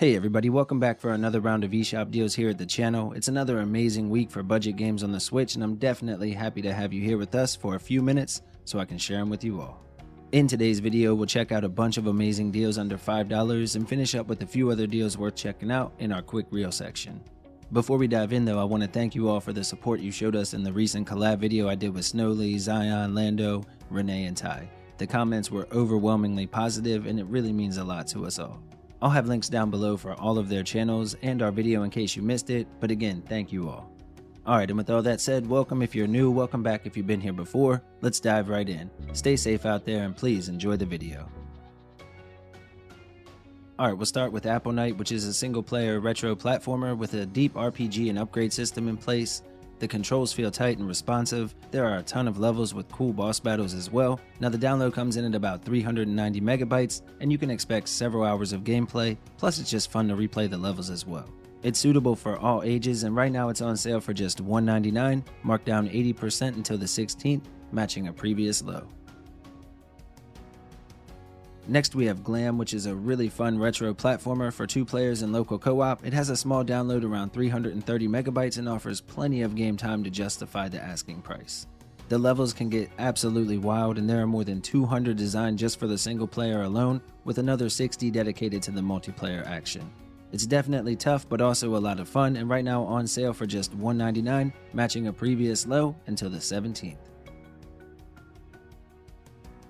Hey everybody, welcome back for another round of eShop deals here at the channel. It's another amazing week for budget games on the Switch, and I'm definitely happy to have you here with us for a few minutes so I can share them with you all. In today's video, we'll check out a bunch of amazing deals under $5 and finish up with a few other deals worth checking out in our quick reel section. Before we dive in though, I want to thank you all for the support you showed us in the recent collab video I did with Snoley, Zion, Lando, Renee, and Ty. The comments were overwhelmingly positive and it really means a lot to us all. I'll have links down below for all of their channels and our video in case you missed it, but again, thank you all. Alright, and with all that said, welcome if you're new, welcome back if you've been here before. Let's dive right in. Stay safe out there and please enjoy the video. Alright, we'll start with Apple Knight, which is a single player retro platformer with a deep RPG and upgrade system in place. The controls feel tight and responsive. There are a ton of levels with cool boss battles as well. Now the download comes in at about 390 megabytes and you can expect several hours of gameplay, plus it's just fun to replay the levels as well. It's suitable for all ages and right now it's on sale for just $199, marked down 80% until the 16th, matching a previous low. Next we have Glam, which is a really fun retro platformer for 2 players and local co-op. It has a small download around 330 megabytes and offers plenty of game time to justify the asking price. The levels can get absolutely wild and there are more than 200 designed just for the single player alone, with another 60 dedicated to the multiplayer action. It's definitely tough but also a lot of fun and right now on sale for just $199, matching a previous low until the 17th.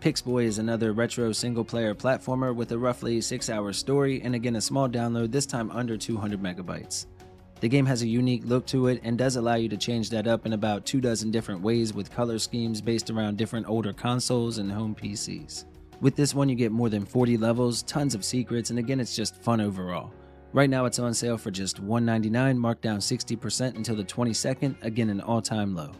Pixboy is another retro single-player platformer with a roughly 6-hour story and again a small download, this time under 200 megabytes. The game has a unique look to it and does allow you to change that up in about 24 different ways with color schemes based around different older consoles and home PCs. With this one you get more than 40 levels, tons of secrets, and again it's just fun overall. Right now it's on sale for just $199, marked down 60% until the 22nd, again an all-time low.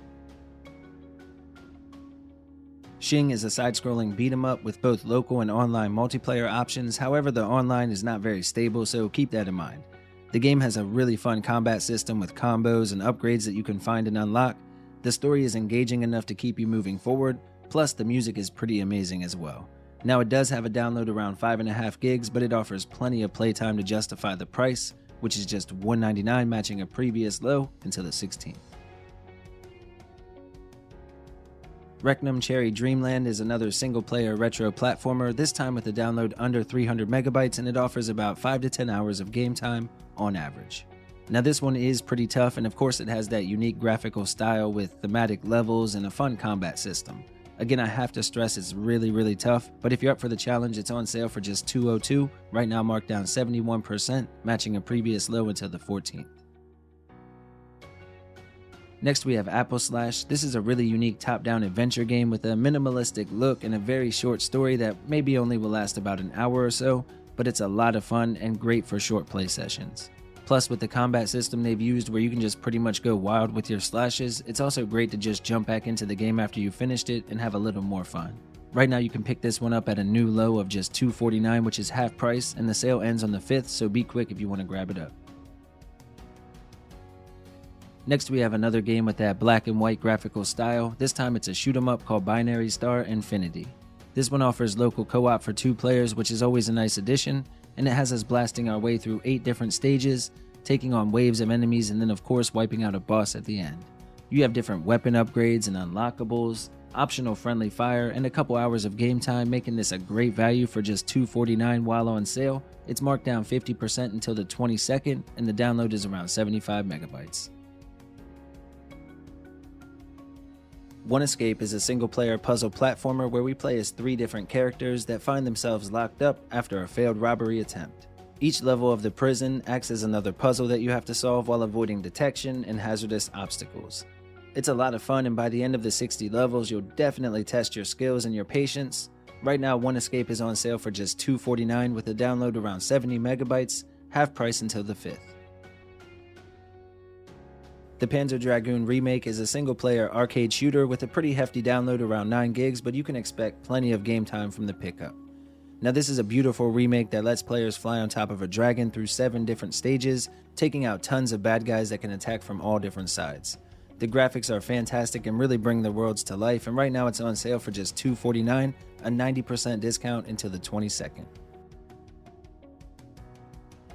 Shing is a side-scrolling beat-em-up with both local and online multiplayer options, however the online is not very stable, so keep that in mind. The game has a really fun combat system with combos and upgrades that you can find and unlock. The story is engaging enough to keep you moving forward, plus the music is pretty amazing as well. Now it does have a download around 5.5 gigs, but it offers plenty of playtime to justify the price, which is just $199, matching a previous low until the 16th. Reknum Cheri Dreamland is another single-player retro platformer, this time with a download under 300 megabytes and it offers about 5 to 10 hours of game time on average. Now this one is pretty tough and of course it has that unique graphical style with thematic levels and a fun combat system. Again, I have to stress it's really tough, but if you're up for the challenge, it's on sale for just $202, right now marked down 71%, matching a previous low until the 14th. Next we have Apple Slash. This is a really unique top-down adventure game with a minimalistic look and a very short story that maybe only will last about an hour or so, but it's a lot of fun and great for short play sessions. Plus with the combat system they've used where you can just pretty much go wild with your slashes, it's also great to just jump back into the game after you finished it and have a little more fun. Right now you can pick this one up at a new low of just $249, which is half price, and the sale ends on the 5th, so be quick if you want to grab it up. Next we have another game with that black and white graphical style. This time it's a shoot 'em up called Binarystar Infinity. This one offers local co-op for 2 players, which is always a nice addition, and it has us blasting our way through 8 different stages, taking on waves of enemies, and then of course wiping out a boss at the end. You have different weapon upgrades and unlockables, optional friendly fire, and a couple hours of game time, making this a great value for just $249 while on sale. It's marked down 50% until the 22nd, and the download is around 75 megabytes. One Escape is a single-player puzzle platformer where we play as 3 different characters that find themselves locked up after a failed robbery attempt. Each level of the prison acts as another puzzle that you have to solve while avoiding detection and hazardous obstacles. It's a lot of fun and by the end of the 60 levels you'll definitely test your skills and your patience. Right now One Escape is on sale for just $249 with a download around 70 megabytes, half price until the 5th. The Panzer Dragoon Remake is a single-player arcade shooter with a pretty hefty download around 9 gigs, but you can expect plenty of game time from the pickup. Now this is a beautiful remake that lets players fly on top of a dragon through 7 different stages, taking out tons of bad guys that can attack from all different sides. The graphics are fantastic and really bring the worlds to life, and right now it's on sale for just $249, a 90% discount until the 22nd.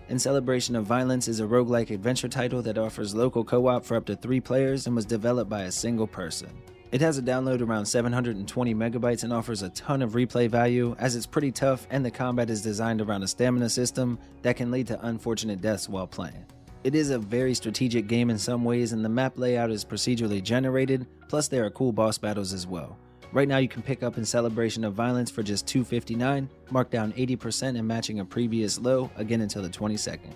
In Celebration of Violence is a roguelike adventure title that offers local co-op for up to 3 players and was developed by a single person. It has a download around 720 megabytes and offers a ton of replay value as it's pretty tough and the combat is designed around a stamina system that can lead to unfortunate deaths while playing. It is a very strategic game in some ways and the map layout is procedurally generated, plus there are cool boss battles as well. Right now you can pick up in Celebration of Violence for just $2.59, marked down 80% and matching a previous low, again until the 22nd.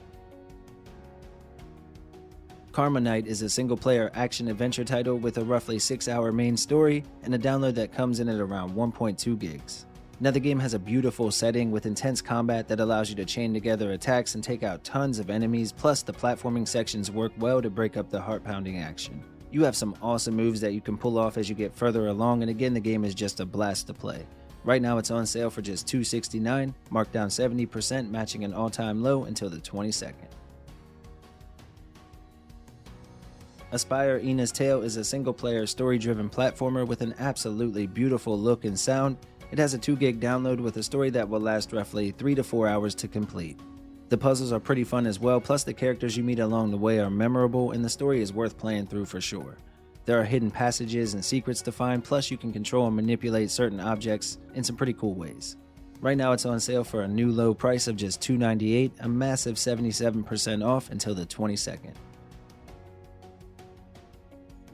Karma Knight is a single-player action-adventure title with a roughly 6-hour main story and a download that comes in at around 1.2 gigs. Now the game has a beautiful setting with intense combat that allows you to chain together attacks and take out tons of enemies, plus the platforming sections work well to break up the heart-pounding action. You have some awesome moves that you can pull off as you get further along, and again the game is just a blast to play. Right now it's on sale for just $2.69, marked down 70%, matching an all-time low until the 22nd. Aspire Ina's Tale is a single-player story-driven platformer with an absolutely beautiful look and sound. It has a 2 gig download with a story that will last roughly 3 to 4 hours to complete. The puzzles are pretty fun as well, plus the characters you meet along the way are memorable and the story is worth playing through for sure. There are hidden passages and secrets to find, plus you can control and manipulate certain objects in some pretty cool ways. Right now it's on sale for a new low price of just $2.98, a massive 77% off until the 22nd.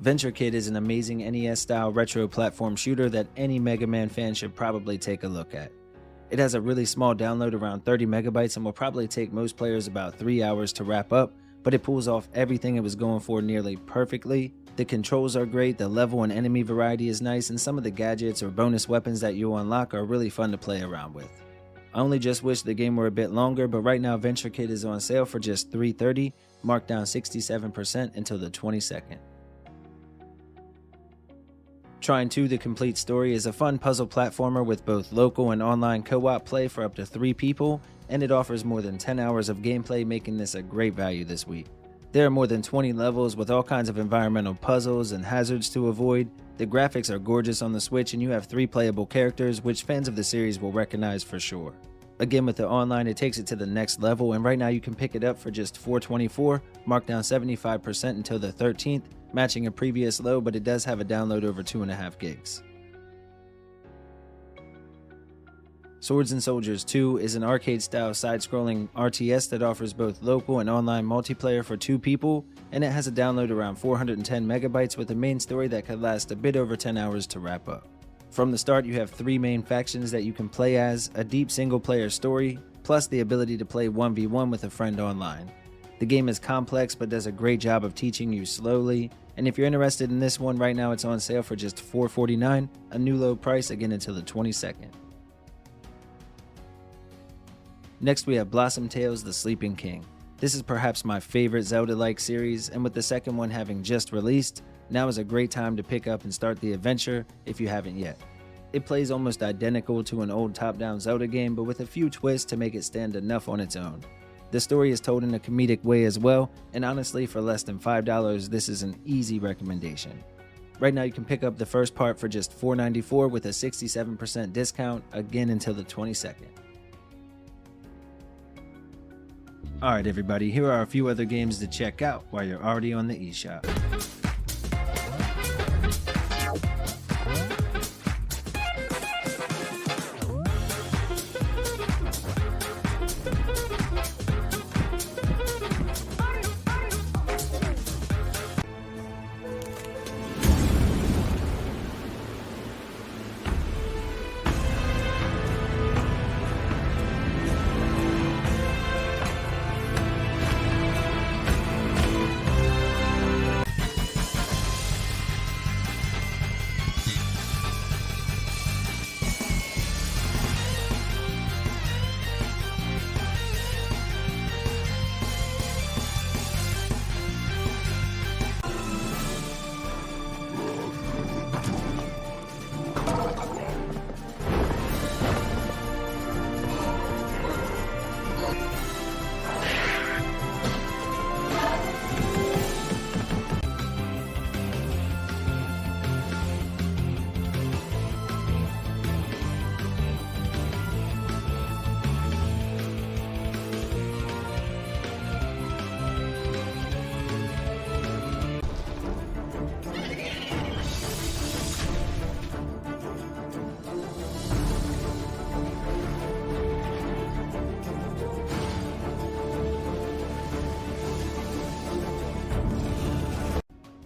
Venture Kid is an amazing NES-style retro platform shooter that any Mega Man fan should probably take a look at. It has a really small download around 30 megabytes and will probably take most players about 3 hours to wrap up, but it pulls off everything it was going for nearly perfectly. The controls are great, the level and enemy variety is nice, and some of the gadgets or bonus weapons that you'll unlock are really fun to play around with. I only just wish the game were a bit longer, but right now Venture Kid is on sale for just $3.30, marked down 67% until the 22nd. Trine 2 The Complete Story is a fun puzzle platformer with both local and online co-op play for up to 3 people, and it offers more than 10 hours of gameplay, making this a great value this week. There are more than 20 levels with all kinds of environmental puzzles and hazards to avoid. The graphics are gorgeous on the Switch and you have 3 playable characters, which fans of the series will recognize for sure. Again, with the online, it takes it to the next level, and right now you can pick it up for just $4.24, marked down 75% until the 13th, matching a previous low, but it does have a download over 2.5 gigs. Swords and Soldiers 2 is an arcade-style side-scrolling RTS that offers both local and online multiplayer for 2 people, and it has a download around 410 megabytes with a main story that could last a bit over 10 hours to wrap up. From the start, you have 3 main factions that you can play as, a deep single-player story, plus the ability to play 1v1 with a friend online. The game is complex but does a great job of teaching you slowly, and if you're interested in this one, right now it's on sale for just $4.49, a new low price again until the 22nd. Next we have Blossom Tales The Sleeping King. This is perhaps my favorite Zelda-like series, and with the second one having just released, now is a great time to pick up and start the adventure if you haven't yet. It plays almost identical to an old top-down Zelda game, but with a few twists to make it stand enough on its own. The story is told in a comedic way as well, and honestly for less than $5 this is an easy recommendation. Right now you can pick up the first part for just $4.94 with a 67% discount, again until the 22nd. Alright everybody, here are a few other games to check out while you're already on the eShop.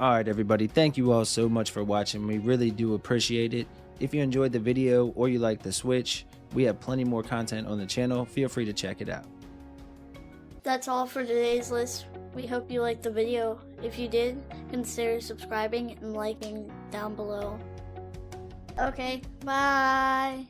Alright everybody, thank you all so much for watching. We really do appreciate it. If you enjoyed the video or you like the Switch, we have plenty more content on the channel. Feel free to check it out. That's all for today's list. We hope you liked the video. If you did, consider subscribing and liking down below. Okay, bye!